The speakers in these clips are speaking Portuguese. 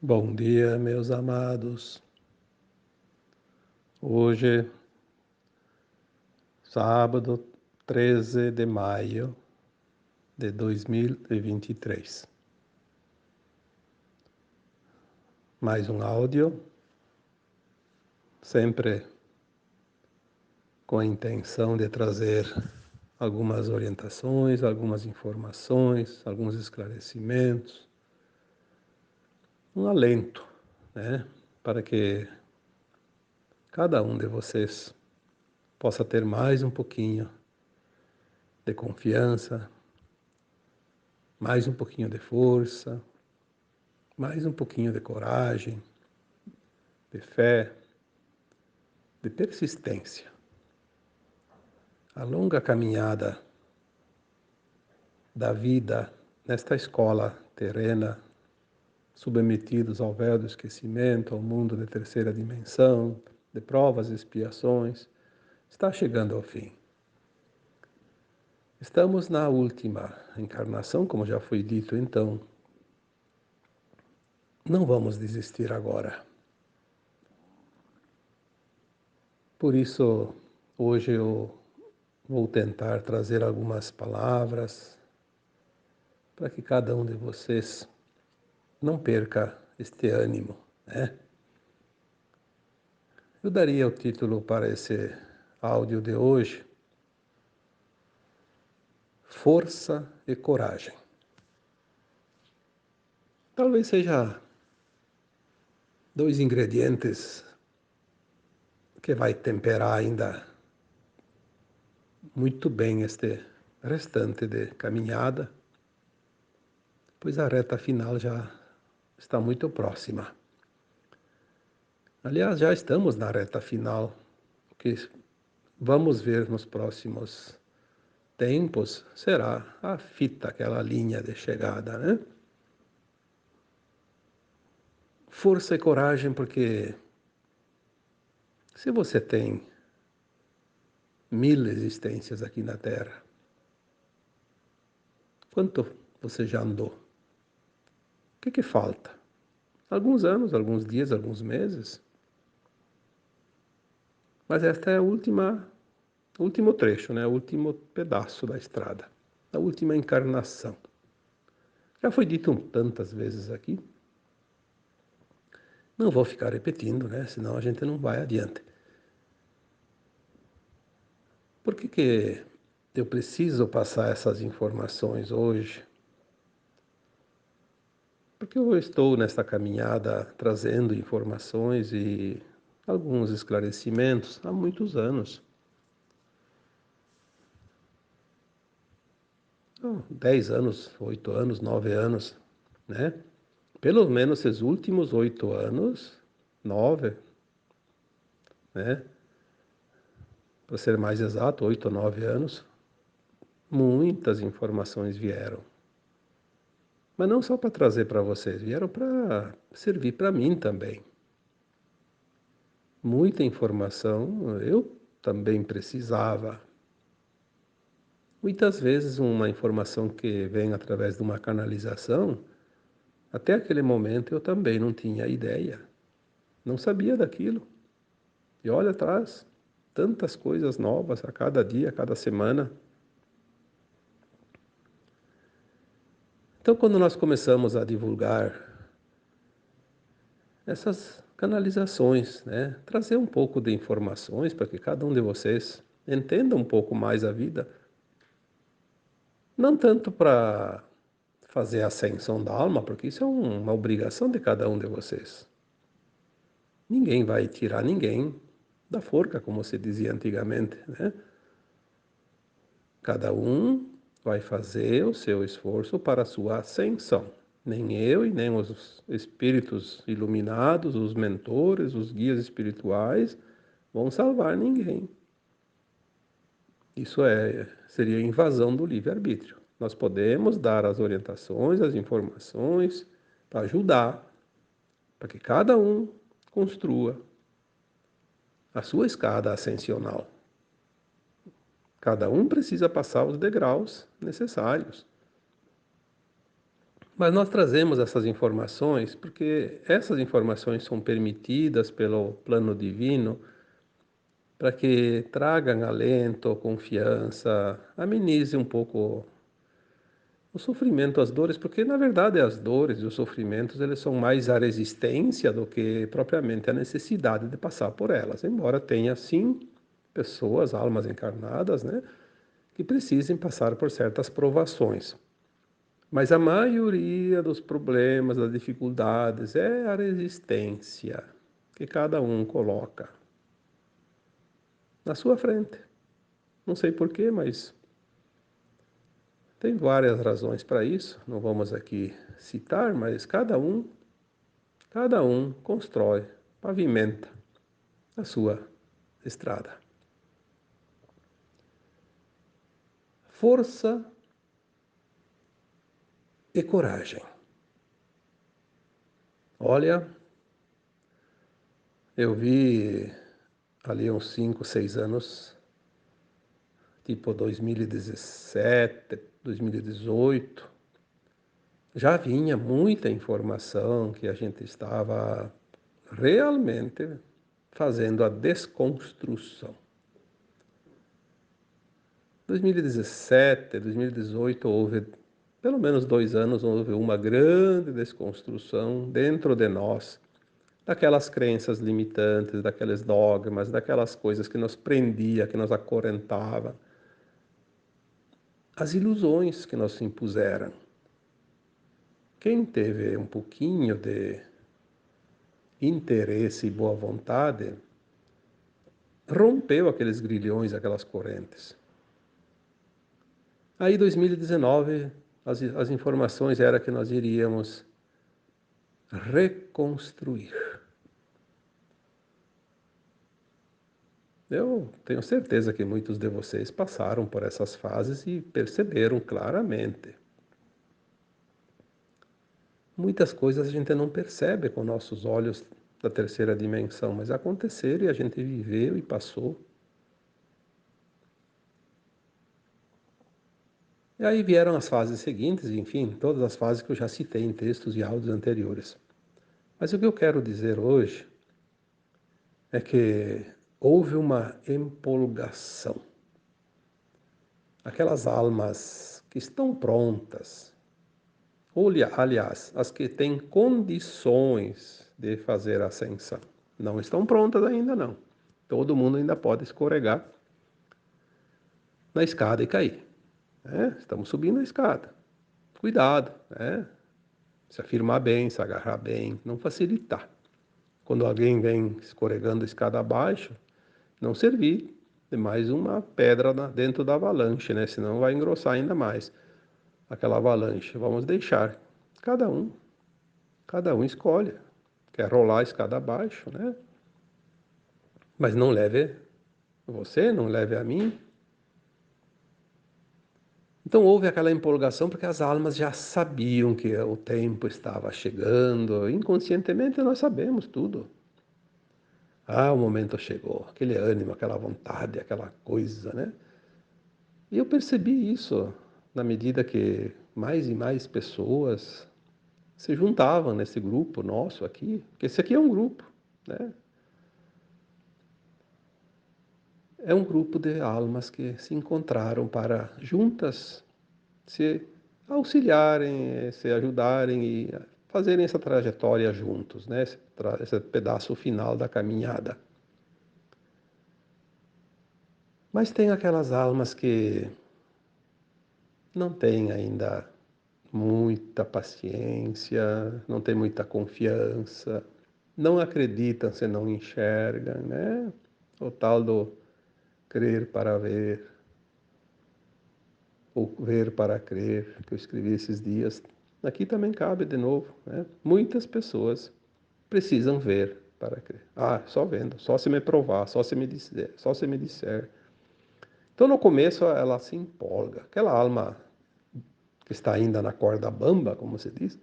Bom dia, meus amados. Hoje, sábado 13 de maio de 2023. Mais um áudio, sempre com a intenção de trazer algumas orientações, algumas informações, alguns esclarecimentos, um alento, né, para que cada um de vocês possa ter mais um pouquinho de confiança, mais um pouquinho de força, mais um pouquinho de coragem, de fé, de persistência. A longa caminhada da vida nesta escola terrena, submetidos ao véu do esquecimento, ao mundo de terceira dimensão, de provas e expiações, está chegando ao fim. Estamos na última encarnação, como já foi dito, então não vamos desistir agora. Por isso, hoje eu vou tentar trazer algumas palavras para que cada um de vocês não perca este ânimo, né? Eu daria o título para esse áudio de hoje: Força e Coragem. Talvez seja dois ingredientes que vai temperar ainda muito bem este restante de caminhada, pois a reta final já está muito próxima. Aliás, já estamos na reta final. O que vamos ver nos próximos tempos será a fita, aquela linha de chegada, né? Força e coragem, porque se você tem 1000 existências aqui na Terra, quanto você já andou? O que falta? Alguns anos, alguns dias, alguns meses? Mas esta é o último trecho, né? O último pedaço da estrada, a última encarnação. Já foi dito tantas vezes aqui, não vou ficar repetindo, né? Senão a gente não vai adiante. Por que eu preciso passar essas informações hoje? Porque eu estou nesta caminhada trazendo informações e alguns esclarecimentos há muitos anos. 10 anos, 8 anos, 9 anos, né? Pelo menos esses últimos 8 anos, 9, né? Para ser mais exato, 8 ou 9 anos, muitas informações vieram. Mas não só para trazer para vocês, vieram para servir para mim também. Muita informação eu também precisava. Muitas vezes uma informação que vem através de uma canalização, até aquele momento eu também não tinha ideia, não sabia daquilo. E olha atrás, tantas coisas novas a cada dia, a cada semana. Então, quando nós começamos a divulgar essas canalizações, né, trazer um pouco de informações para que cada um de vocês entenda um pouco mais a vida, não tanto para fazer a ascensão da alma, porque isso é uma obrigação de cada um de vocês. Ninguém vai tirar ninguém da forca, como se dizia antigamente, né? Cada um vai fazer o seu esforço para a sua ascensão. Nem eu e nem os espíritos iluminados, os mentores, os guias espirituais vão salvar ninguém. Isso seria invasão do livre-arbítrio. Nós podemos dar as orientações, as informações para ajudar, para que cada um construa a sua escada ascensional. Cada um precisa passar os degraus necessários. Mas nós trazemos essas informações porque essas informações são permitidas pelo plano divino para que tragam alento, confiança, amenize um pouco o sofrimento, as dores, porque na verdade as dores e os sofrimentos eles são mais a resistência do que propriamente a necessidade de passar por elas, embora tenha sim pessoas, almas encarnadas, né, que precisem passar por certas provações. Mas a maioria dos problemas, das dificuldades, é a resistência que cada um coloca na sua frente. Não sei porquê, mas tem várias razões para isso. Não vamos aqui citar, mas cada um constrói, pavimenta a sua estrada. Força e coragem. Olha, eu vi ali uns 5, 6 anos, tipo 2017, 2018, já vinha muita informação que a gente estava realmente fazendo a desconstrução. 2017, 2018 houve, pelo menos 2 anos, houve uma grande desconstrução dentro de nós, daquelas crenças limitantes, daqueles dogmas, daquelas coisas que nos prendia, que nos acorrentava, as ilusões que nos impuseram. Quem teve um pouquinho de interesse e boa vontade, rompeu aqueles grilhões, aquelas correntes. Aí, 2019, as informações eram que nós iríamos reconstruir. Eu tenho certeza que muitos de vocês passaram por essas fases e perceberam claramente. Muitas coisas a gente não percebe com nossos olhos da terceira dimensão, mas aconteceram e a gente viveu e passou. E aí vieram as fases seguintes, enfim, todas as fases que eu já citei em textos e áudios anteriores. Mas o que eu quero dizer hoje é que houve uma empolgação. Aquelas almas que estão prontas, ou aliás, as que têm condições de fazer a ascensão, não estão prontas ainda não. Todo mundo ainda pode escorregar na escada e cair. Né? Estamos subindo a escada. Cuidado, né? Se afirmar bem, se agarrar bem, não facilitar. Quando alguém vem escorregando a escada abaixo, não servir de mais uma pedra dentro da avalanche, né? Senão vai engrossar ainda mais aquela avalanche. Vamos deixar cada um, cada um escolhe. Quer rolar a escada abaixo, né? Mas não leve você, não leve a mim. Então houve aquela empolgação porque as almas já sabiam que o tempo estava chegando. Inconscientemente nós sabemos tudo. Ah, o momento chegou, aquele ânimo, aquela vontade, aquela coisa, né? E eu percebi isso na medida que mais e mais pessoas se juntavam nesse grupo nosso aqui, porque esse aqui é um grupo, né? É um grupo de almas que se encontraram para juntas se auxiliarem, se ajudarem e fazerem essa trajetória juntos, né? Esse pedaço final da caminhada. Mas tem aquelas almas que não têm ainda muita paciência, não têm muita confiança, não acreditam se não enxergam, né? O tal do crer para ver, ou ver para crer, que eu escrevi esses dias. Aqui também cabe de novo, né? Muitas pessoas precisam ver para crer. Ah, só vendo, só se me provar, só se me disser, só se me disser. Então no começo ela se empolga, aquela alma que está ainda na corda bamba, como se diz,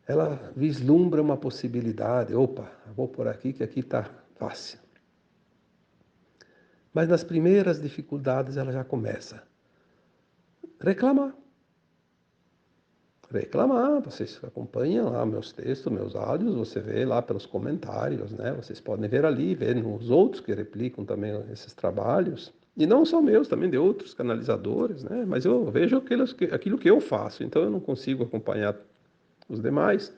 ela vislumbra uma possibilidade. Opa, vou por aqui que aqui está fácil. Mas nas primeiras dificuldades ela já começa a reclamar. reclamar, vocês acompanham lá meus textos, meus áudios, você vê lá pelos comentários, né? Vocês podem ver ali, ver nos outros que replicam também esses trabalhos. E não só meus, também de outros canalizadores, né? Mas eu vejo aquilo que eu faço, então eu não consigo acompanhar os demais.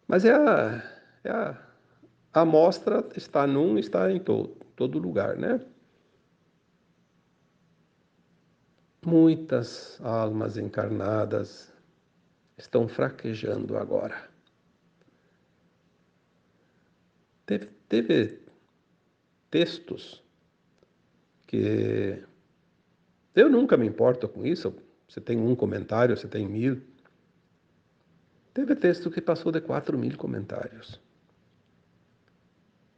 Mas a amostra está em todo lugar, né? Muitas almas encarnadas estão fraquejando agora. Teve textos que eu nunca me importo com isso. Você tem um comentário, você tem 1000. Teve texto que passou de 4000 comentários.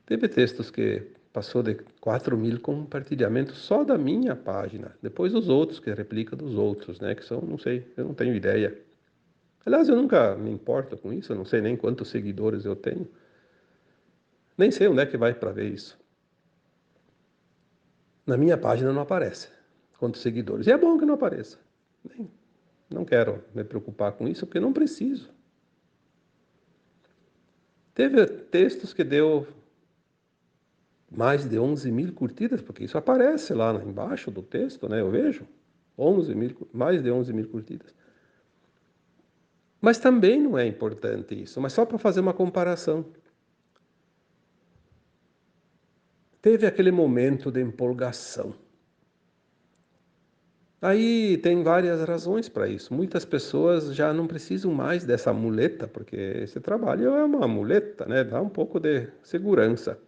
Teve textos que passou de 4000 compartilhamentos só da minha página. Depois os outros, que replica dos outros, né? Que são, não sei, eu não tenho ideia. Aliás, eu nunca me importo com isso, eu não sei nem quantos seguidores eu tenho. Nem sei onde é que vai para ver isso. Na minha página não aparece quantos seguidores. E é bom que não apareça. Não quero me preocupar com isso, porque não preciso. Teve textos que deu mais de 11.000 curtidas, porque isso aparece lá embaixo do texto, né? Eu vejo 11.000, mais de 11.000 curtidas. Mas também não é importante isso, mas só para fazer uma comparação. Teve aquele momento de empolgação. Aí tem várias razões para isso. Muitas pessoas já não precisam mais dessa muleta, porque esse trabalho é uma muleta, né? Dá um pouco de segurança.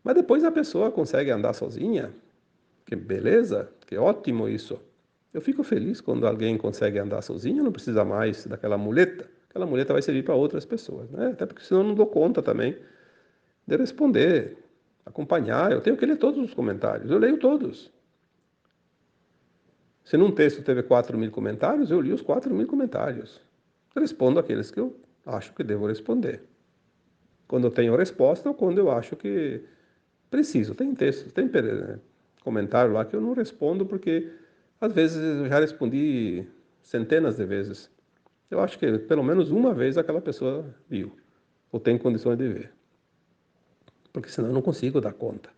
Mas depois a pessoa consegue andar sozinha. Que beleza, que ótimo isso. Eu fico feliz quando alguém consegue andar sozinho, não precisa mais daquela muleta. Aquela muleta vai servir para outras pessoas, né? Até porque senão eu não dou conta também de responder, acompanhar. Eu tenho que ler todos os comentários, eu leio todos. Se num texto teve 4000 comentários, eu li os 4000 comentários. Respondo aqueles que eu acho que devo responder. Quando eu tenho resposta ou quando eu acho que preciso. Tem texto, tem comentário lá que eu não respondo porque às vezes eu já respondi centenas de vezes. Eu acho que pelo menos uma vez aquela pessoa viu ou tem condições de ver. Porque senão eu não consigo dar conta.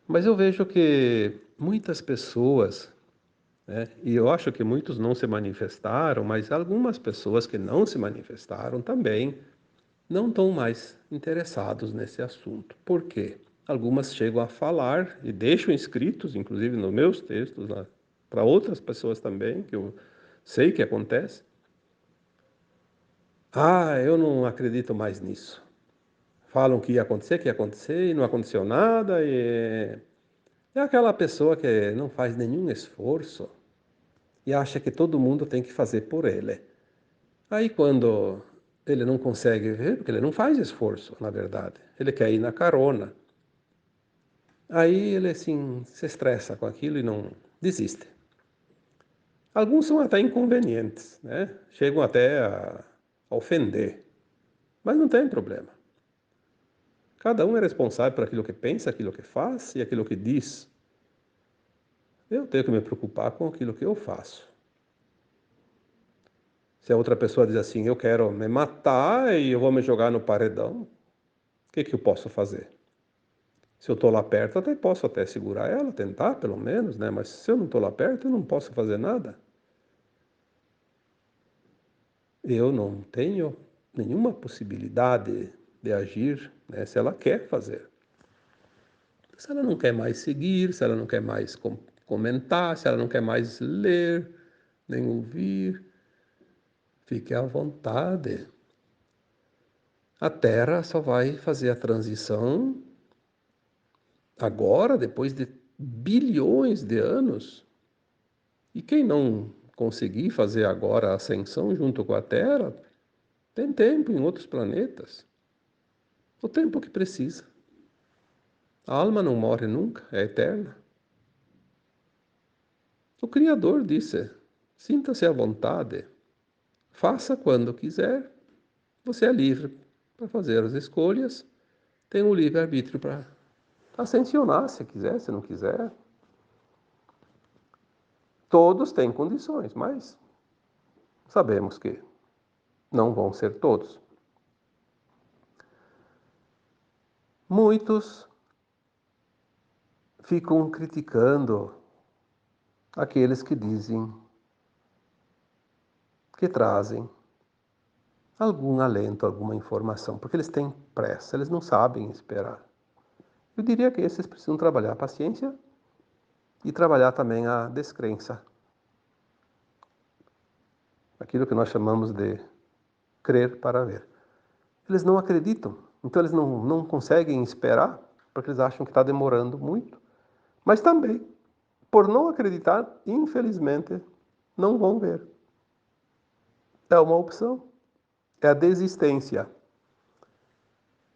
Mas eu vejo que muitas pessoas, né, e eu acho que muitos não se manifestaram, mas algumas pessoas que não se manifestaram também não estão mais interessados nesse assunto. Por quê? Algumas chegam a falar e deixam escritos, inclusive nos meus textos, para outras pessoas também, que eu sei que acontece. Ah, eu não acredito mais nisso. Falam que ia acontecer e não aconteceu nada. E é aquela pessoa que não faz nenhum esforço e acha que todo mundo tem que fazer por ele. Aí quando ele não consegue ver, porque ele não faz esforço, na verdade, ele quer ir na carona. Aí ele assim se estressa com aquilo e não desiste. Alguns são até inconvenientes, né? Chegam até a ofender, mas não tem problema. Cada um é responsável por aquilo que pensa, aquilo que faz e aquilo que diz. Eu tenho que me preocupar com aquilo que eu faço. Se a outra pessoa diz assim, eu quero me matar e eu vou me jogar no paredão, o que eu posso fazer? Se eu estou lá perto, até posso até segurar ela, tentar pelo menos, né? Mas se eu não estou lá perto, eu não posso fazer nada. Eu não tenho nenhuma possibilidade de agir, né, se ela quer fazer. Se ela não quer mais seguir, se ela não quer mais comentar, se ela não quer mais ler, nem ouvir, fique à vontade. A Terra só vai fazer a transição agora, depois de bilhões de anos. E quem não conseguir fazer agora a ascensão junto com a Terra, tem tempo em outros planetas. O tempo que precisa. A alma não morre nunca, é eterna. O Criador disse: sinta-se à vontade, faça quando quiser, você é livre para fazer as escolhas, tem o livre-arbítrio para ascensionar se quiser, se não quiser. Todos têm condições, mas sabemos que não vão ser todos. Muitos ficam criticando aqueles que dizem, que trazem algum alento, alguma informação, porque eles têm pressa, eles não sabem esperar. Eu diria que esses precisam trabalhar a paciência e trabalhar também a descrença. Aquilo que nós chamamos de crer para ver. Eles não acreditam, então eles não conseguem esperar, porque eles acham que está demorando muito. Mas também, por não acreditar, infelizmente, não vão ver. É uma opção. É a desistência.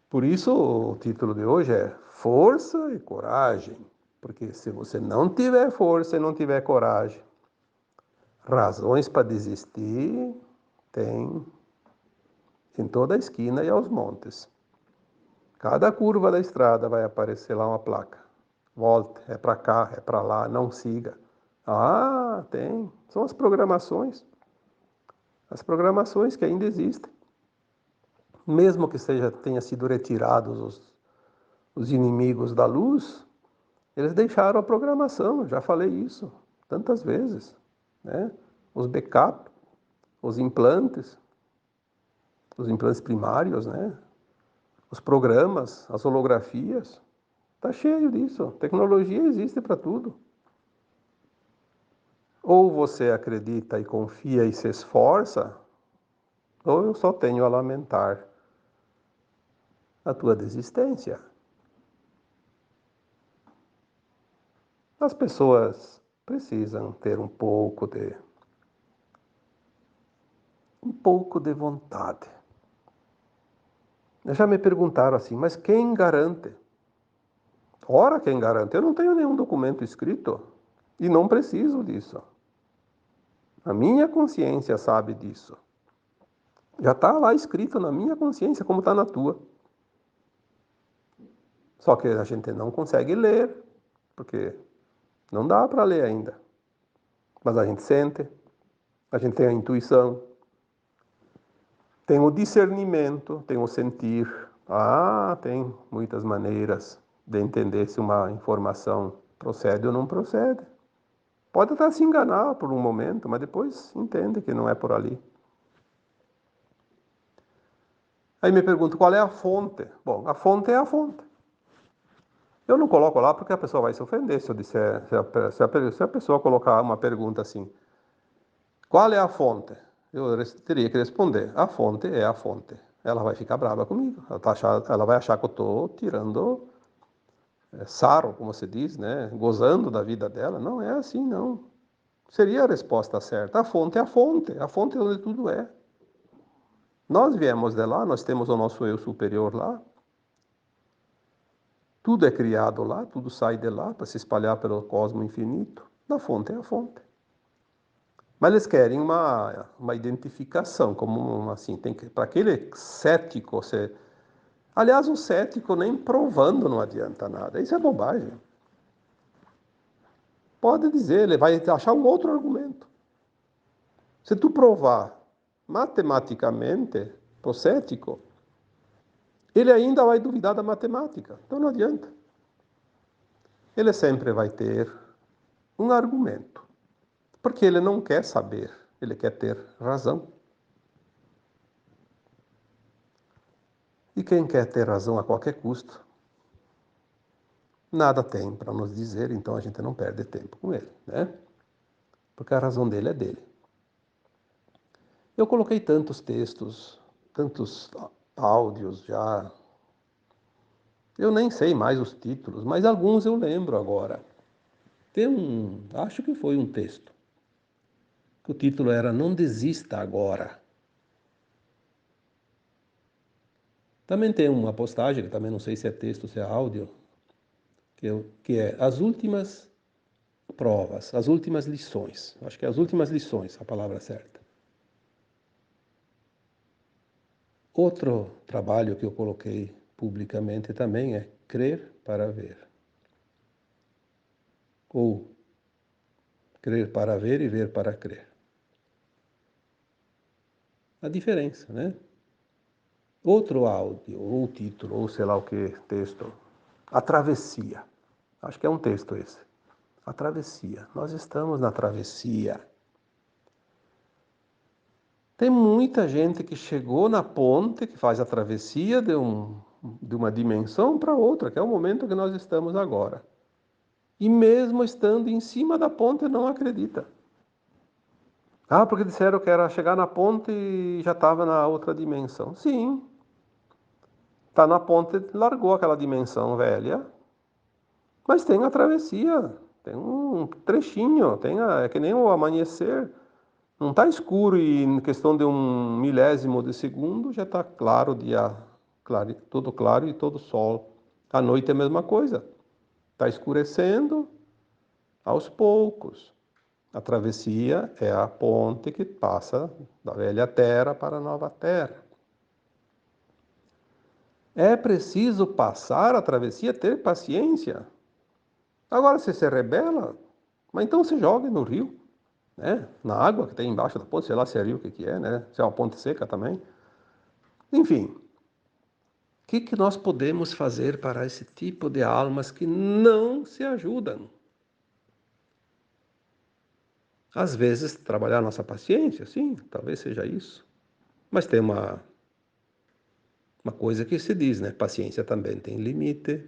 Por isso, o título de hoje é Força e Coragem. Porque se você não tiver força e não tiver coragem, razões para desistir tem em toda a esquina e aos montes. Cada curva da estrada vai aparecer lá uma placa. Volte, é para cá, é para lá, não siga. Ah, tem. São as programações. As programações que ainda existem. Mesmo que tenha sido retirados os inimigos da luz, eles deixaram a programação, já falei isso tantas vezes, né? Os backup, os implantes primários, né? Os programas, as holografias, tá cheio disso. Tecnologia existe para tudo. Ou você acredita e confia e se esforça, ou eu só tenho a lamentar a tua desistência. As pessoas precisam ter um pouco de vontade. Já me perguntaram assim, mas quem garante? Ora, quem garante? Eu não tenho nenhum documento escrito e não preciso disso. A minha consciência sabe disso. Já está lá escrito na minha consciência como está na tua. Só que a gente não consegue ler, porque não dá para ler ainda. Mas a gente sente, a gente tem a intuição, tem o discernimento, tem o sentir. Ah, tem muitas maneiras de entender se uma informação procede ou não procede. Pode até se enganar por um momento, mas depois entende que não é por ali. Aí me pergunto, qual é a fonte? Bom, a fonte é a fonte. Eu não coloco lá porque a pessoa vai se ofender se eu disser, se a pessoa colocar uma pergunta assim, qual é a fonte? Eu teria que responder, a fonte é a fonte. Ela vai ficar brava comigo, ela vai achar que eu estou tirando sarro, como se diz, né? Gozando da vida dela. Não é assim, não. Seria a resposta certa. A fonte é onde tudo é. Nós viemos de lá, nós temos o nosso eu superior lá. Tudo é criado lá, tudo sai de lá para se espalhar pelo cosmos infinito. A fonte é a fonte. Mas eles querem uma identificação, como assim, tem que, para aquele cético, aliás, o cético nem provando não adianta nada. Isso é bobagem. Pode dizer, ele vai achar um outro argumento. Se tu provar matematicamente pro cético, ele ainda vai duvidar da matemática. Então não adianta. Ele sempre vai ter um argumento. Porque ele não quer saber, ele quer ter razão. E quem quer ter razão a qualquer custo, nada tem para nos dizer, então a gente não perde tempo com ele, né? Porque a razão dele é dele. Eu coloquei tantos textos, tantos áudios já. Eu nem sei mais os títulos, mas alguns eu lembro agora. Acho que foi um texto, que o título era Não Desista Agora. Também tem uma postagem, que também não sei se é texto ou se é áudio, que é As Últimas Provas, As Últimas Lições. Acho que é As Últimas Lições, a palavra certa. Outro trabalho que eu coloquei publicamente também é Crer para Ver. Ou Crer para ver e ver para crer. A diferença, né? Outro áudio, ou título, ou sei lá o que, texto. A travessia. Acho que é um texto esse. A travessia. Nós estamos na travessia. Tem muita gente que chegou na ponte, que faz a travessia de uma dimensão para outra, que é o momento que nós estamos agora. E mesmo estando em cima da ponte, não acredita. Ah, porque disseram que era chegar na ponte e já estava na outra dimensão. Sim, está na ponte, largou aquela dimensão velha, mas tem a travessia, tem um trechinho, é que nem o amanhecer. Não está escuro e em questão de um milésimo de segundo já está claro, dia claro, todo claro e todo sol. À noite é a mesma coisa. Está escurecendo aos poucos. A travessia é a ponte que passa da velha terra para a nova terra. É preciso passar a travessia, ter paciência. Agora, se você rebela, mas então se jogue no rio, né? Na água que tem embaixo da ponte, sei lá se é rio, o que é, né? Se é uma ponte seca também. Enfim, o que nós podemos fazer para esse tipo de almas que não se ajudam? Às vezes, trabalhar nossa paciência, sim, talvez seja isso. Mas tem uma coisa que se diz, né? Paciência também tem limite.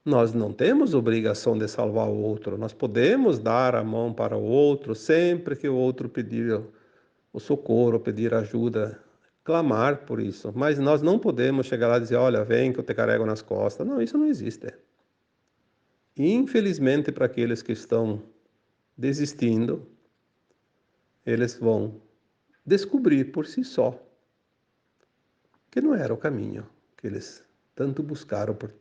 Nós não temos obrigação de salvar o outro. Nós podemos dar a mão para o outro sempre que o outro pedir o socorro, pedir ajuda, clamar por isso. Mas nós não podemos chegar lá e dizer, olha, vem que eu te carrego nas costas. Não, isso não existe. Infelizmente, para aqueles que estão desistindo, eles vão descobrir por si só que não era o caminho que eles tanto buscaram por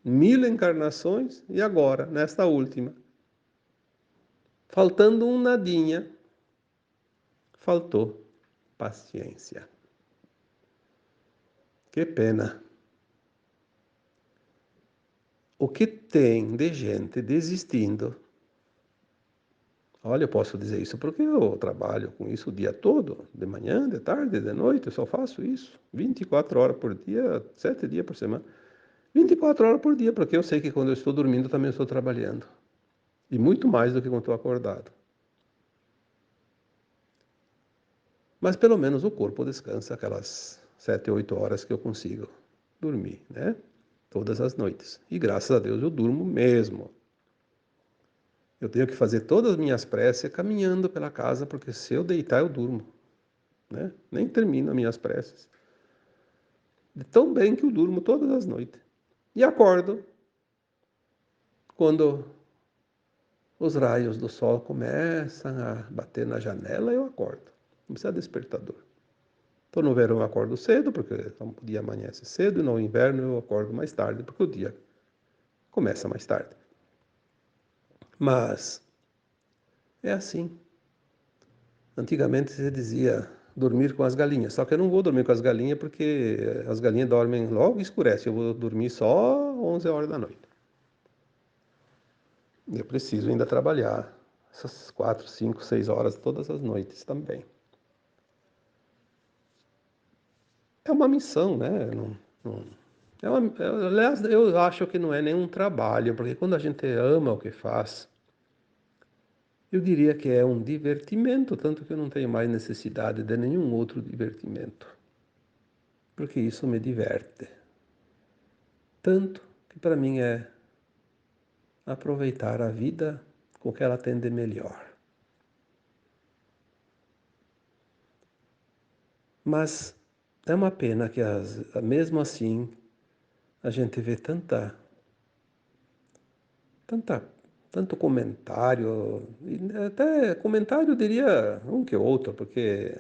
1000 encarnações e agora, nesta última, faltando um nadinha, faltou paciência. Que pena. O que tem de gente desistindo? Olha, eu posso dizer isso porque eu trabalho com isso o dia todo, de manhã, de tarde, de noite, eu só faço isso. 24 horas por dia, 7 dias por semana. 24 horas por dia, porque eu sei que quando eu estou dormindo também estou trabalhando. E muito mais do que quando estou acordado. Mas pelo menos o corpo descansa aquelas 7, 8 horas que eu consigo dormir, né? Todas as noites. E graças a Deus eu durmo mesmo. Eu tenho que fazer todas as minhas preces caminhando pela casa, porque se eu deitar eu durmo, né? Nem termino as minhas preces. De tão bem que eu durmo todas as noites. E acordo quando os raios do sol começam a bater na janela, eu acordo. Não precisa de despertador. Então no verão eu acordo cedo, porque o dia amanhece cedo, e no inverno eu acordo mais tarde, porque o dia começa mais tarde. Mas é assim. Antigamente se dizia dormir com as galinhas, só que eu não vou dormir com as galinhas porque as galinhas dormem logo e escurece, eu vou dormir só 11 horas da noite. Eu preciso ainda trabalhar essas 4, 5, 6 horas todas as noites também. É uma missão, né? Aliás, eu acho que não é nenhum trabalho, porque quando a gente ama o que faz, eu diria que é um divertimento, tanto que eu não tenho mais necessidade de nenhum outro divertimento, porque isso me diverte. Tanto que para mim é aproveitar a vida com o que ela tem de melhor. Mas é uma pena que mesmo assim a gente vê tanta, tanto comentário, e até comentário eu diria um que outro, porque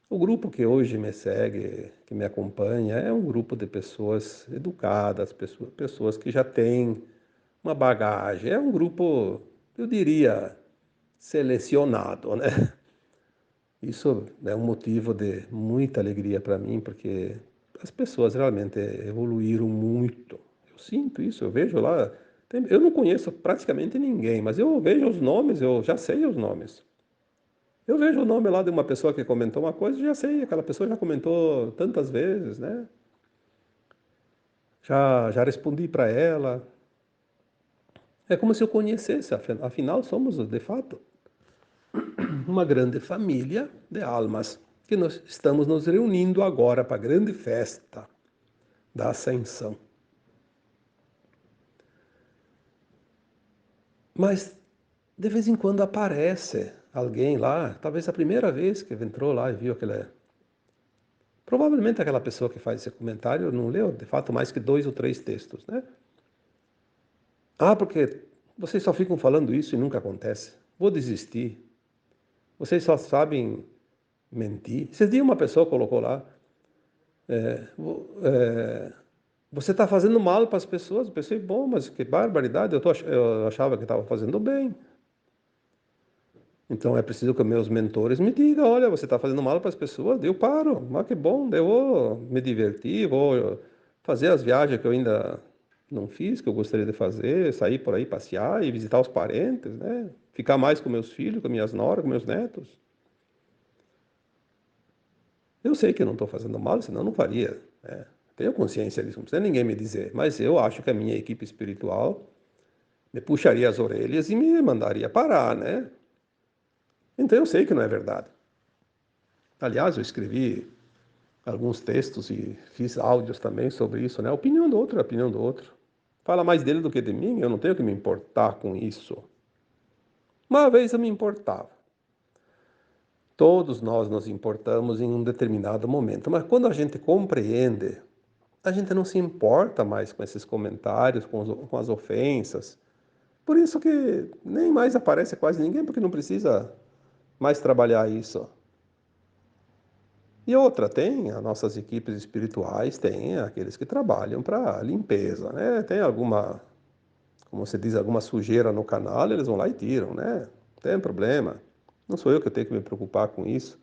o grupo que hoje me segue, que me acompanha, é um grupo de pessoas educadas, pessoas que já têm uma bagagem, é um grupo, eu diria, selecionado, né? Isso é um motivo de muita alegria para mim, porque as pessoas realmente evoluíram muito. Eu sinto isso, eu vejo lá Eu não conheço praticamente ninguém, mas eu vejo os nomes, eu já sei os nomes. Eu vejo o nome lá de uma pessoa que comentou uma coisa, já sei, aquela pessoa já comentou tantas vezes, né? Já respondi para ela. É como se eu conhecesse, afinal somos, de fato, uma grande família de almas que nós estamos nos reunindo agora para a grande festa da Ascensão. Mas de vez em quando aparece alguém lá, talvez a primeira vez que entrou lá e viu aquele. Provavelmente aquela pessoa que faz esse comentário não leu, de fato, mais que 2 ou 3 textos, né? Ah, porque vocês só ficam falando isso e nunca acontece. Vou desistir. Vocês só sabem mentir. Esses dias uma pessoa colocou lá, é, você está fazendo mal para as pessoas. Eu pensei, bom, mas que barbaridade, eu achava que estava fazendo bem. Então é preciso que meus mentores me digam, olha, você está fazendo mal para as pessoas, daí eu paro, mas que bom, daí eu vou me divertir, vou fazer as viagens que eu ainda não fiz, que eu gostaria de fazer, sair por aí passear e visitar os parentes, né? Ficar mais com meus filhos, com minhas noras, com meus netos. Eu sei que eu não estou fazendo mal, senão eu não faria, né? Tenho consciência disso, não precisa ninguém me dizer, mas eu acho que a minha equipe espiritual me puxaria as orelhas e me mandaria parar, né? Então eu sei que não é verdade. Aliás, eu escrevi alguns textos e fiz áudios também sobre isso, né? A opinião do outro é a opinião do outro. Fala mais dele do que de mim, eu não tenho que me importar com isso. Uma vez eu me importava. Todos nós nos importamos em um determinado momento, mas quando a gente compreende, a gente não se importa mais com esses comentários, com as ofensas. Por isso que nem mais aparece quase ninguém, porque não precisa mais trabalhar isso. E outra, tem as nossas equipes espirituais, tem aqueles que trabalham para limpeza, né? Tem alguma, como você diz, alguma sujeira no canal, eles vão lá e tiram, né? Não tem problema. Não sou eu que tenho que me preocupar com isso.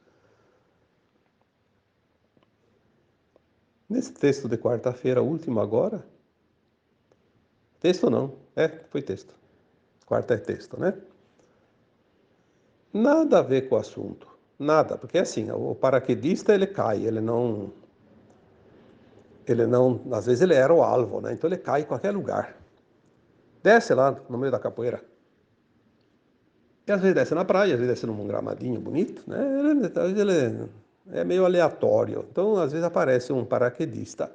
Nesse texto de quarta-feira, último agora, texto não, foi texto. Quarta é texto, né? Nada a ver com o assunto. Nada, porque assim, o paraquedista ele cai, ele não, às vezes ele era o alvo, né? Então ele cai em qualquer lugar. Desce lá no meio da capoeira. E às vezes desce na praia, às vezes desce num gramadinho bonito, né? Às vezes ele é meio aleatório. Então, às vezes aparece um paraquedista.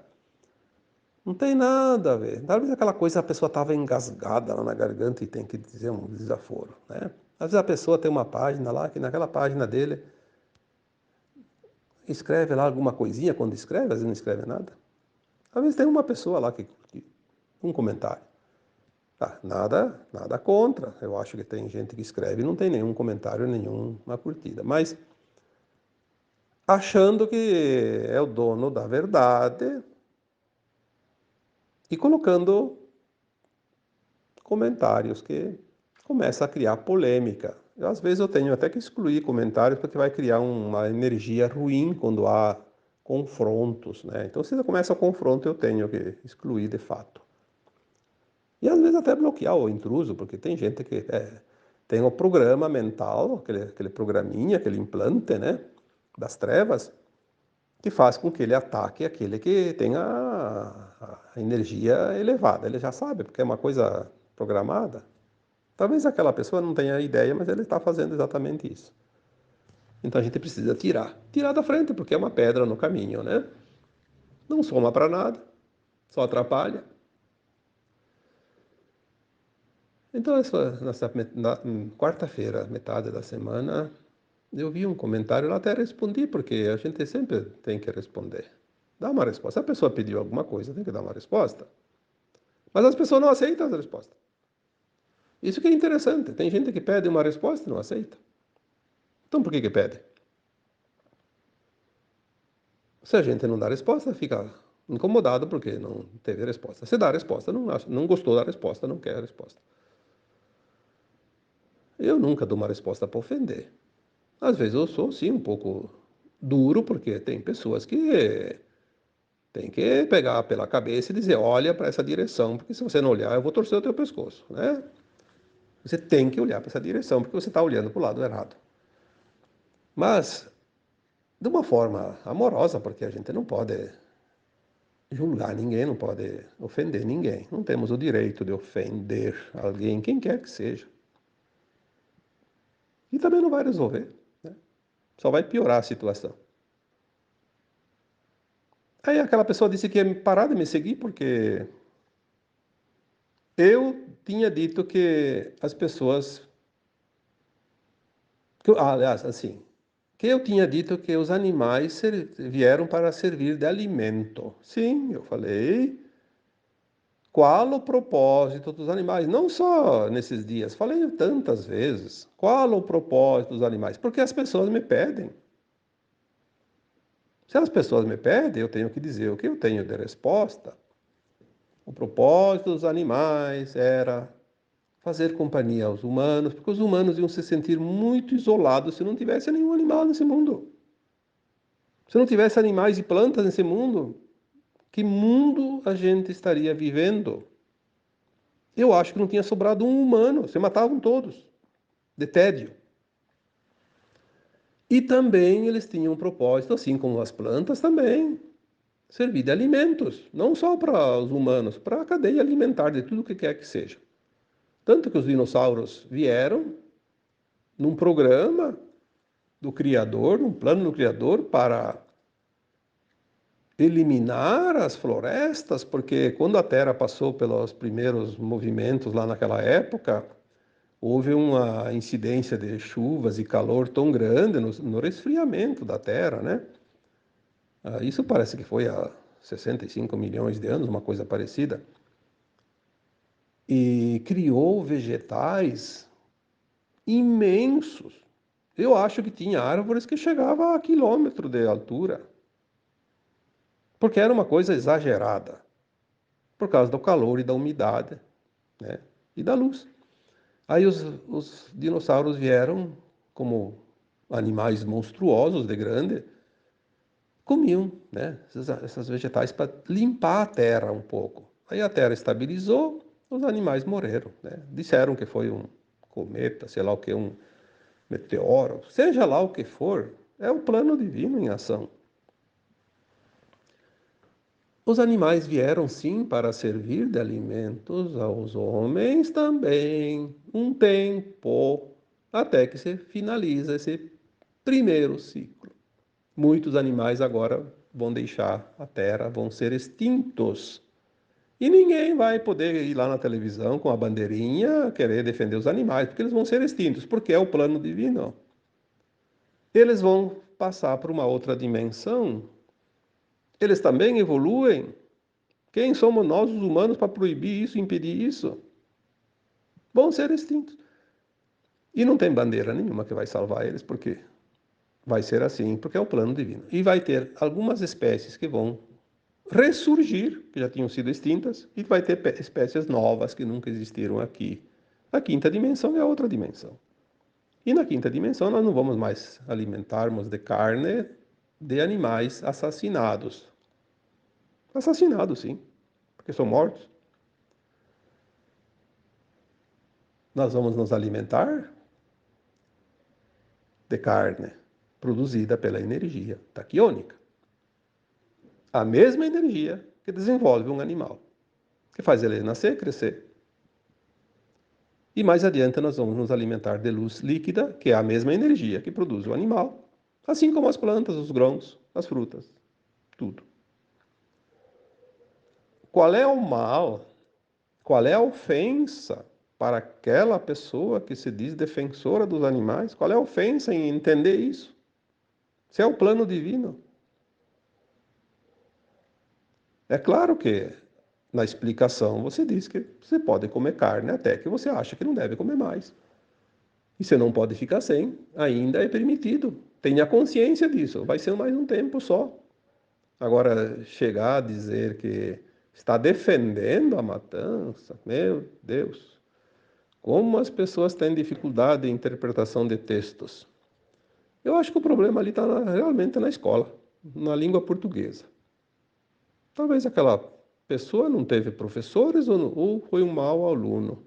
Não tem nada a ver. Talvez aquela coisa a pessoa estava engasgada lá na garganta e tem que dizer um desaforo, né? Às vezes a pessoa tem uma página lá, que naquela página dele escreve lá alguma coisinha quando escreve, às vezes não escreve nada. Às vezes tem uma pessoa lá que um comentário. Ah, nada contra. Eu acho que tem gente que escreve e não tem nenhum comentário, nenhuma curtida. Mas achando que é o dono da verdade e colocando comentários que começa a criar polêmica. Às vezes eu tenho até que excluir comentários porque vai criar uma energia ruim quando há confrontos, né? Então, se começa o confronto, eu tenho que excluir de fato. E às vezes até bloquear o intruso, porque tem gente que tem o programa mental, aquele programinha, aquele implante, né, das trevas, que faz com que ele ataque aquele que tem a energia elevada. Ele já sabe, porque é uma coisa programada. Talvez aquela pessoa não tenha ideia, mas ele está fazendo exatamente isso. Então a gente precisa tirar. Tirar da frente, porque é uma pedra no caminho, né? Não soma para nada, só atrapalha. Então, na quarta-feira, metade da semana, eu vi um comentário, eu até respondi, porque a gente sempre tem que responder. Dá uma resposta. Se a pessoa pediu alguma coisa, tem que dar uma resposta. Mas as pessoas não aceitam as respostas. Isso que é interessante. Tem gente que pede uma resposta e não aceita. Então, por que pede? Se a gente não dá resposta, fica incomodado porque não teve resposta. Se dá a resposta, não gostou da resposta, não quer a resposta. Eu nunca dou uma resposta para ofender. Às vezes eu sou, sim, um pouco duro, porque tem pessoas que Tem que pegar pela cabeça e dizer, olha para essa direção, porque se você não olhar, eu vou torcer o teu pescoço, né? Você tem que olhar para essa direção, porque você está olhando para o lado errado. Mas, de uma forma amorosa, porque a gente não pode julgar ninguém, não pode ofender ninguém. Não temos o direito de ofender alguém, quem quer que seja. E também não vai resolver, né? Só vai piorar a situação. Aí aquela pessoa disse que ia parar de me seguir porque eu tinha dito que as pessoas. Aliás, assim, que eu tinha dito que os animais vieram para servir de alimento. Sim, eu falei. Qual o propósito dos animais? Não só nesses dias, falei tantas vezes. Qual o propósito dos animais? Porque as pessoas me pedem. Se as pessoas me pedem, eu tenho que dizer o que eu tenho de resposta. O propósito dos animais era fazer companhia aos humanos, porque os humanos iam se sentir muito isolados se não tivesse nenhum animal nesse mundo. Se não tivesse animais e plantas nesse mundo, que mundo a gente estaria vivendo? Eu acho que não tinha sobrado um humano, se matavam todos, de tédio. E também eles tinham um propósito, assim como as plantas também, servir de alimentos, não só para os humanos, para a cadeia alimentar de tudo que quer que seja. Tanto que os dinossauros vieram num programa do Criador, num plano do Criador para eliminar as florestas, porque quando a Terra passou pelos primeiros movimentos lá naquela época, houve uma incidência de chuvas e calor tão grande no resfriamento da Terra, né? Isso parece que foi há 65 milhões de anos, uma coisa parecida, e criou vegetais imensos. Eu acho que tinha árvores que chegavam a quilômetro de altura, porque era uma coisa exagerada, por causa do calor e da umidade, né? E da luz. Aí os dinossauros vieram como animais monstruosos de grande, comiam, né, essas vegetais para limpar a terra um pouco. Aí a terra estabilizou, os animais morreram, né? Disseram que foi um cometa, sei lá o que, um meteoro, seja lá o que for, é o plano divino em ação. Os animais vieram sim para servir de alimentos aos homens também, um tempo, até que se finaliza esse primeiro ciclo. Muitos animais agora vão deixar a Terra, vão ser extintos. E ninguém vai poder ir lá na televisão com a bandeirinha querer defender os animais, porque eles vão ser extintos, porque é o plano divino. Eles vão passar para uma outra dimensão. Eles também evoluem. Quem somos nós, os humanos, para proibir isso, impedir isso? Vão ser extintos. E não tem bandeira nenhuma que vai salvar eles, porque vai ser assim, porque é o plano divino. E vai ter algumas espécies que vão ressurgir, que já tinham sido extintas, e vai ter espécies novas que nunca existiram aqui. A quinta dimensão é a outra dimensão. E na quinta dimensão nós não vamos mais alimentarmos de carne de animais assassinados. Assassinados, sim, porque são mortos. Nós vamos nos alimentar de carne produzida pela energia taquiônica. A mesma energia que desenvolve um animal, que faz ele nascer, crescer. E mais adiante nós vamos nos alimentar de luz líquida, que é a mesma energia que produz o animal, assim como as plantas, os grãos, as frutas, tudo. Qual é o mal? Qual é a ofensa para aquela pessoa que se diz defensora dos animais? Qual é a ofensa em entender isso? Se é o plano divino. É claro que na explicação você diz que você pode comer carne até que você acha que não deve comer mais. E você não pode ficar sem, ainda é permitido. Tenha consciência disso, vai ser mais um tempo só. Agora, chegar a dizer que está defendendo a matança, meu Deus, como as pessoas têm dificuldade em interpretação de textos. Eu acho que o problema ali está realmente na escola, na língua portuguesa. Talvez aquela pessoa não teve professores ou foi um mau aluno.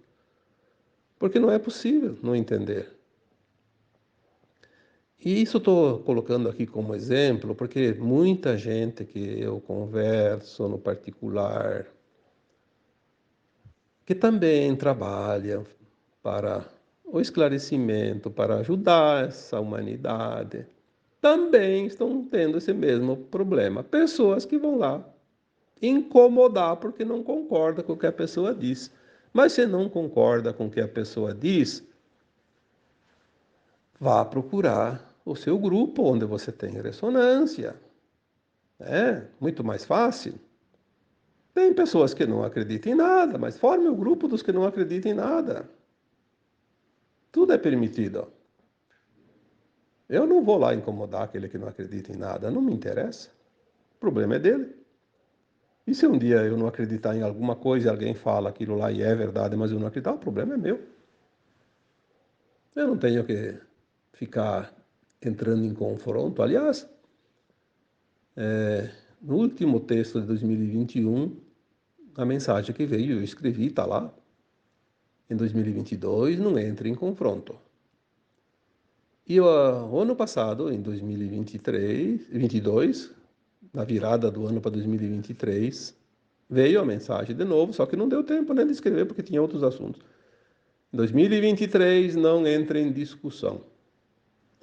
Porque não é possível não entender. E isso estou colocando aqui como exemplo, porque muita gente que eu converso no particular, que também trabalha para o esclarecimento, para ajudar essa humanidade, também estão tendo esse mesmo problema. Pessoas que vão lá incomodar porque não concorda com o que a pessoa diz. Mas se não concorda com o que a pessoa diz, vá procurar o seu grupo onde você tem ressonância. É muito mais fácil. Tem pessoas que não acreditam em nada, mas forme o grupo dos que não acreditam em nada. Tudo é permitido. Eu não vou lá incomodar aquele que não acredita em nada, não me interessa. O problema é dele. E se um dia eu não acreditar em alguma coisa e alguém fala aquilo lá e é verdade, mas eu não acreditar, o problema é meu. Eu não tenho que ficar entrando em confronto. Aliás, no último texto de 2021, a mensagem que veio, eu escrevi, está lá. Em 2022, não entre em confronto. E o ano passado, em 2023, 22, na virada do ano para 2023, veio a mensagem de novo, só que não deu tempo nem de escrever porque tinha outros assuntos. Em 2023, não entre em discussão.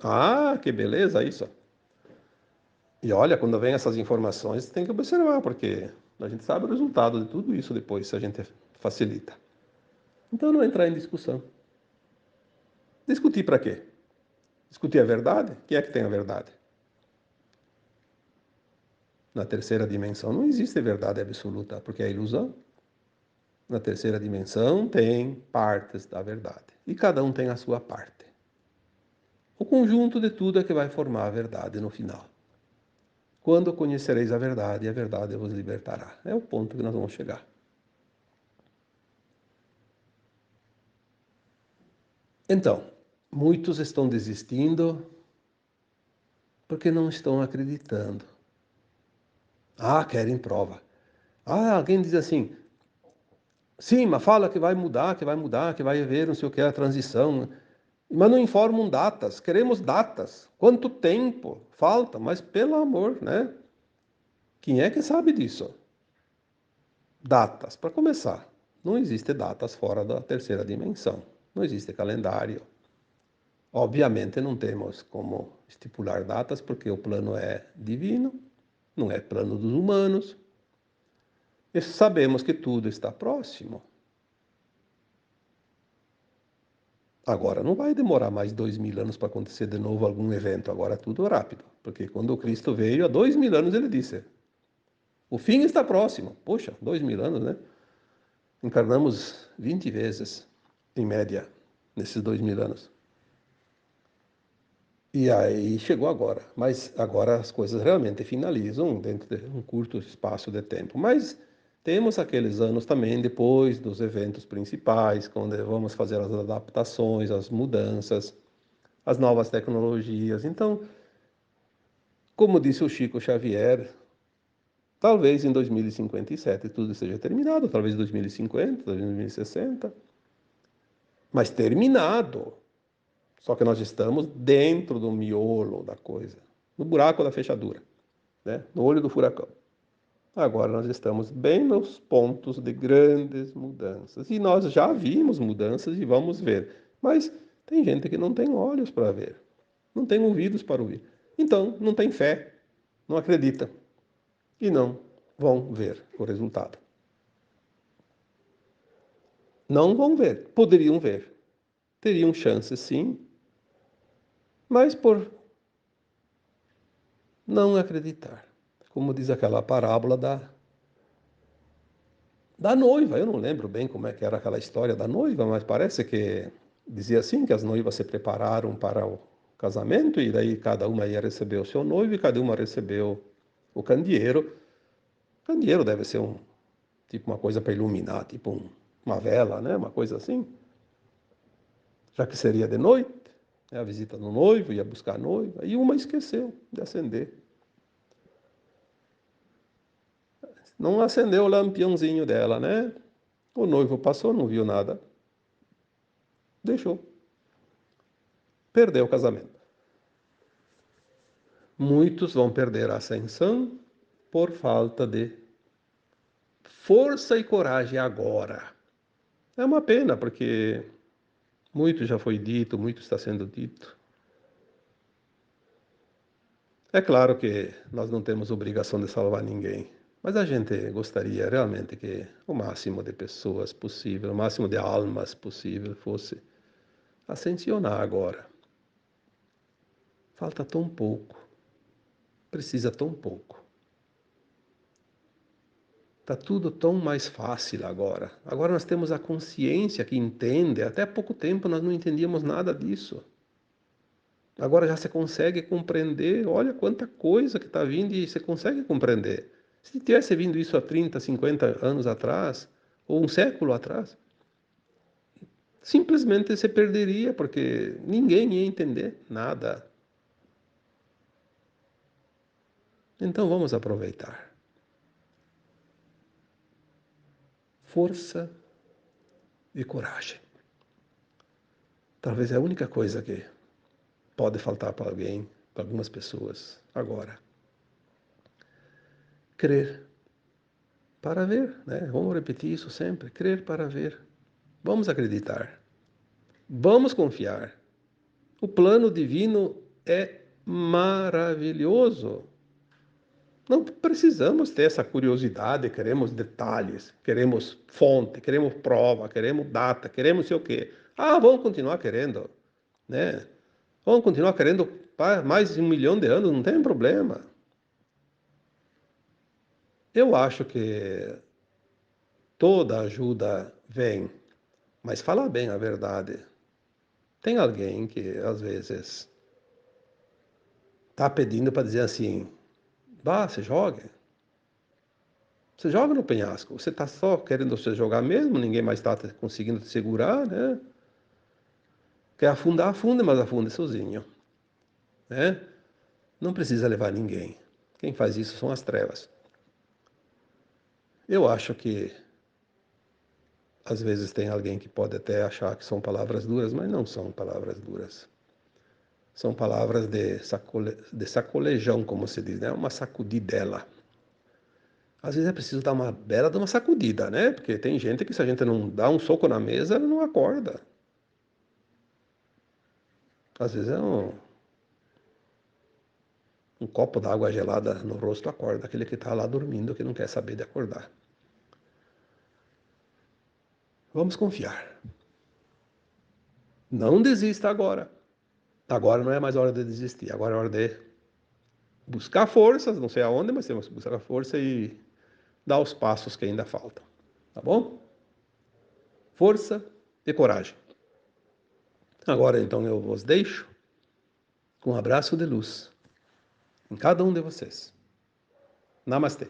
Ah, que beleza isso. E olha, quando vem essas informações, tem que observar, porque a gente sabe o resultado de tudo isso depois, se a gente facilita. Então, não entrar em discussão. Discutir para quê? Discutir a verdade? Quem é que tem a verdade? Na terceira dimensão não existe verdade absoluta, porque é ilusão. Na terceira dimensão tem partes da verdade. E cada um tem a sua parte. O conjunto de tudo é que vai formar a verdade no final. Quando conhecereis a verdade vos libertará. É o ponto que nós vamos chegar. Então, muitos estão desistindo porque não estão acreditando. Ah, querem prova. Ah, alguém diz assim, sim, mas fala que vai mudar, que vai mudar, que vai haver não sei o que, a transição. Mas não informam datas, queremos datas. Quanto tempo falta? Mas pelo amor, né? Quem é que sabe disso? Datas, para começar. Não existe datas fora da terceira dimensão. Não existe calendário. Obviamente não temos como estipular datas, porque o plano é divino, não é plano dos humanos. E sabemos que tudo está próximo. Agora, não vai demorar mais 2000 anos para acontecer de novo algum evento. Agora tudo rápido. Porque quando o Cristo veio, há 2000 anos, ele disse: o fim está próximo. Poxa, 2000 anos, né? Encarnamos 20 vezes, em média, nesses 2000 anos. E aí chegou agora. Mas agora as coisas realmente finalizam dentro de um curto espaço de tempo. Mas temos aqueles anos também depois dos eventos principais, quando vamos fazer as adaptações, as mudanças, as novas tecnologias. Então, como disse o Chico Xavier, talvez em 2057 tudo esteja terminado, talvez em 2050, talvez em 2060, mas terminado. Só que nós estamos dentro do miolo da coisa, no buraco da fechadura, né? No olho do furacão. Agora nós estamos bem nos pontos de grandes mudanças. E nós já vimos mudanças e vamos ver. Mas tem gente que não tem olhos para ver, não tem ouvidos para ouvir. Então, não tem fé, não acredita e não vão ver o resultado. Não vão ver, poderiam ver. Teriam chance sim, mas por não acreditar. Como diz aquela parábola da noiva. Eu não lembro bem como é que era aquela história da noiva, mas parece que dizia assim que as noivas se prepararam para o casamento e daí cada uma ia receber o seu noivo e cada uma recebeu o candeeiro. O candeeiro deve ser tipo uma coisa para iluminar, tipo uma vela, né? Uma coisa assim. Já que seria de noite, né? A visita do noivo, ia buscar a noiva, e uma esqueceu de acender. não acendeu o lampiãozinho dela, né? O noivo passou, não viu nada. Deixou. Perdeu o casamento. Muitos vão perder a ascensão por falta de força e coragem agora. É uma pena, porque muito já foi dito, muito está sendo dito. É claro que nós não temos obrigação de salvar ninguém, mas a gente gostaria realmente que o máximo de pessoas possível, o máximo de almas possível fosse ascensionar agora. Falta tão pouco, precisa tão pouco. Está tudo tão mais fácil agora. Agora nós temos a consciência que entende. Até há pouco tempo nós não entendíamos nada disso. Agora já se consegue compreender. Olha quanta coisa que está vindo e você consegue compreender. Se tivesse vindo isso há 30, 50 anos atrás, ou um século atrás, simplesmente você perderia, porque ninguém ia entender nada. Então vamos aproveitar. Força e coragem. Talvez é a única coisa que pode faltar para alguém, para algumas pessoas, agora. Crer para ver, né? Vamos repetir isso sempre. Crer para ver. Vamos acreditar. Vamos confiar. O plano divino é maravilhoso. Não precisamos ter essa curiosidade, queremos detalhes, queremos fonte, queremos prova, queremos data, queremos sei o quê. Ah, vamos continuar querendo, né? Vamos continuar querendo mais de 1 milhão de anos, não tem problema. Eu acho que toda ajuda vem, mas falar bem a verdade. Tem alguém que às vezes está pedindo para dizer assim: vá, se jogue. Você joga no penhasco. Você está só querendo se jogar mesmo, ninguém mais está conseguindo te segurar, né? Quer afundar, afunde, mas afunde sozinho, né? Não precisa levar ninguém. Quem faz isso são as trevas. Eu acho que às vezes tem alguém que pode até achar que são palavras duras, mas não são palavras duras. São palavras de sacolejão, como se diz, né? Uma sacudidela. Às vezes é preciso dar uma bela de uma sacudida, né? Porque tem gente que se a gente não dá um soco na mesa, ela não acorda. Às vezes é um copo d'água gelada no rosto acorda aquele que está lá dormindo, que não quer saber de acordar. Vamos confiar. Não desista agora. Agora não é mais hora de desistir. Agora é hora de buscar forças, não sei aonde, mas temos que buscar força e dar os passos que ainda faltam. Tá bom? Força e coragem. Agora então eu vos deixo com um abraço de luz em cada um de vocês. Namastê.